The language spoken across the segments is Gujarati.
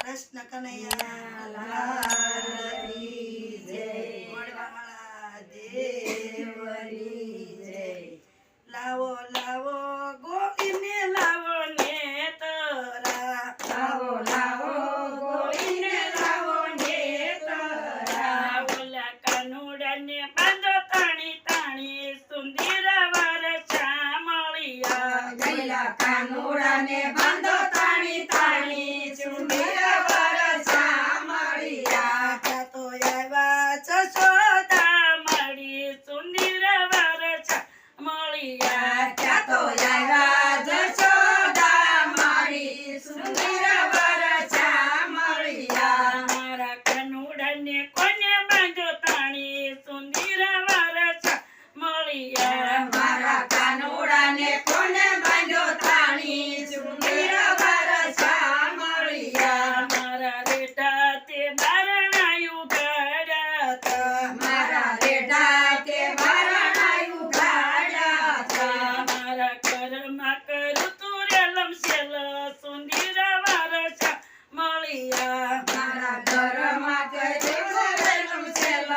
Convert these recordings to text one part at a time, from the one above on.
કૃષ્ણ કનૈયા લાલ કી જય. મળવાળા દેવની જય. લાવો લાવો ગોપીને લાવો ને તરા. લાવો લાવો ગોરીને લાવો ને તરા. ઓલા કાનુડાને બાંધો તાણી તાણી સુંદર વરસા મળ્યા. ગયેલા કાનુડાને બાંધો તાણી તાણી સુંદર વરસા મળ્યા. ત્યાં તો આવ્યા જશોદા મળી સુંદર વરસા મળ્યા. ત્યાં તો આવ્યા જશોદા મારી સુંદર વરસા મળ્યા. મારા કાનુડાને કોને બાંધો તાણી સુંદર વરસા મળ્યા. મારા કાનુડાને કોને બાંધ્યો તાણી સુંદર વરસા મળ્યા. મારા રેટા તે બારણાયું ઘડ્યા હતા. મારા રેઢા તે બારણાયું ગાડ્યા હતા. મારા ઘરમાં કરું તું રેલમ સેલ સુંદર વરસા મળ્યા. મારા ઘરમાં કરેલો રેલમ સેલમ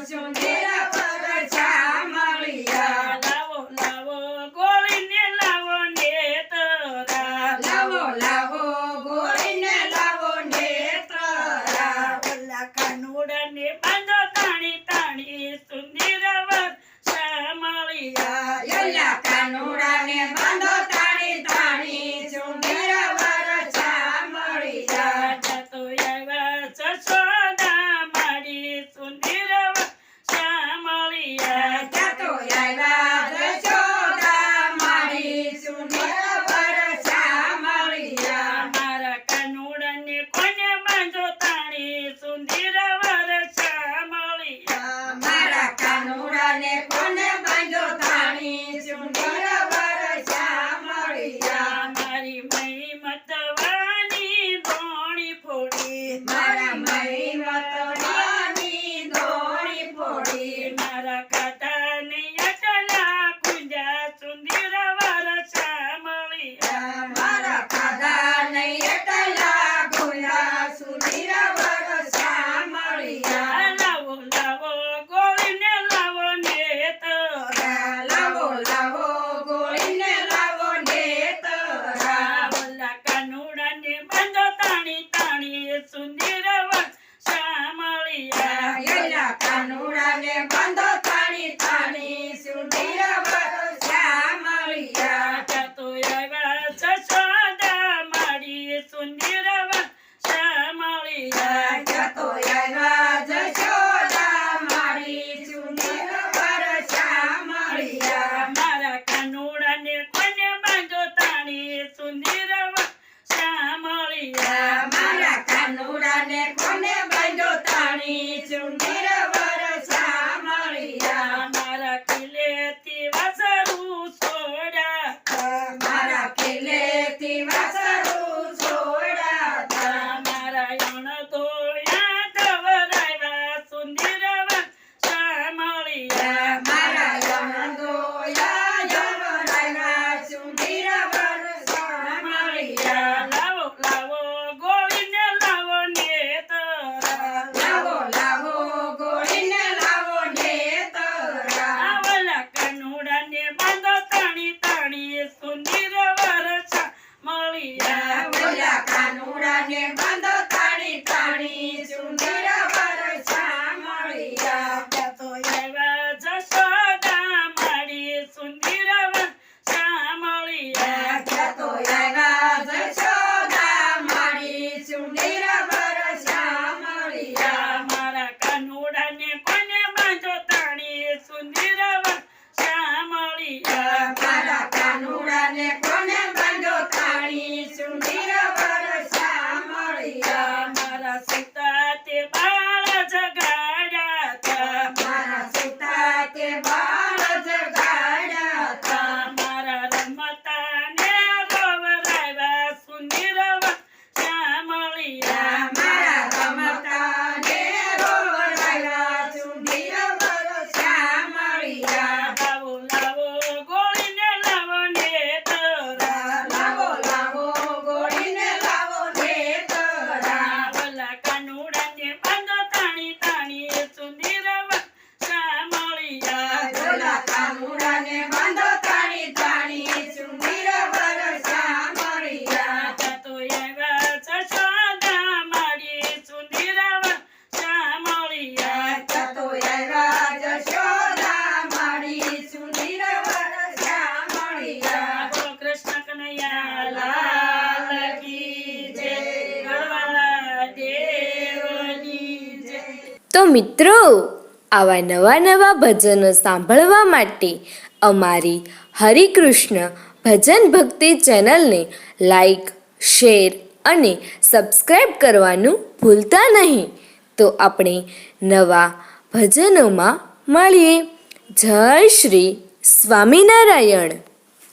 સુંદર વરસા મળ્યા. લાવો લાવો ગોળીને લાવો ને તરા. લાવો લાવો ગોરીને લાવો ને તરા. ઓલા કાનુડા કાનુડાને બાંધો તાણી તાણી સુંદર વરસા મળ્યા. યલા કાનુડાને બાંધો તાણી તાણી સુંદર વરસા મળ્યા. જાતો આવ્યા જશોદા મારી સુંદર વરસા મળ્યા. ત્યાં તો આવ્યા જશોદા મારી સુંદર વરસા મળ્યા. મારા કાનુડાને કોને બાંધો તાણી સુંદર વરસા મળ્યા. મારા કાનુડાને કોને બાંધ્યો તાણી સુંદર વરસા મળ્યા. મારી મહી મતવાની ધોણી ફોડી. મારા મહી મતવાની દોણી ફોડી. મારા કાકાને અટલા કુંજા સુંદર વરસા મળ્યા. મારા ખાધા નહીં એટલા ગુંડા સુંદર વરસા મળ્યા. લાવો લાવો ગોળીને લાવો ને તરા. લાવો લાવો ગોળીને લાવો ને તરા. ઓલા કાનુડાને બાંધો તાણી તાણી સુંદર વરસા મળ્યા. યલા કાનુડાને બાંધો તાણી તાણી સુંદર વરસા મળ્યા. જાતો આવ્યા જશોદા મારી સુંદર વરસા મળ્યા. ત્યાં તો આવ્યા જશોદા મારી સુંદર વરસા મળ્યા. મારા કાનુડાને કોને બાંધો તાણી સુંદર વરસા મળ્યા. મારા કાનુડાને કોને બાંધ્યો તાણી સુંદર વરસા મળ્યા. મારા કિલ્લેથી વાસરું છોડ્યા. મારા કિલ્લેથી વાસરું છોડાતા. મારા યણ ધોયા ધવરાવ્યા સુંદર વરસા મળ્યા. મારા યણદોયા યવરાયા સુંદર વરસા મળ્યા. લાવો લાવો ગોળીને લાવો ને તરા. લાવો લાવો ગોળીને લાવો ને તરા. ઓલા કાનુડાને બાંધો તાણી તાણી સુંદર વરસા મળ્યા. ઓલા કાનુડાને બાંધો તાણી તાણી સુંદર વરસા મળ્યા. ત્યાં તો આવ્યા જશોદા મારી સુંદર વરસા મળ્યા. ત્યાં તો આવ્યા જશોદા મારી સુંદર વરસા મળ્યા. મારા કાનુડાને કોને બાંધો તાણી સુંદર વરસા મળ્યા. મારા કાનુડાને કોને બાંધ્યો તાણી સુંદર વરસા મળ્યા. તો મિત્રો, આવા નવા ભજનો સાંભળવા માટે અમારી હરિકૃષ્ણ ભજન ભક્તિ ચેનલને લાઈક, શેર અને સબસ્ક્રાઈબ કરવાનું ભૂલતા નહીં. તો આપણે નવા ભજનોમાં મળીએ. જય શ્રી સ્વામિનારાયણ.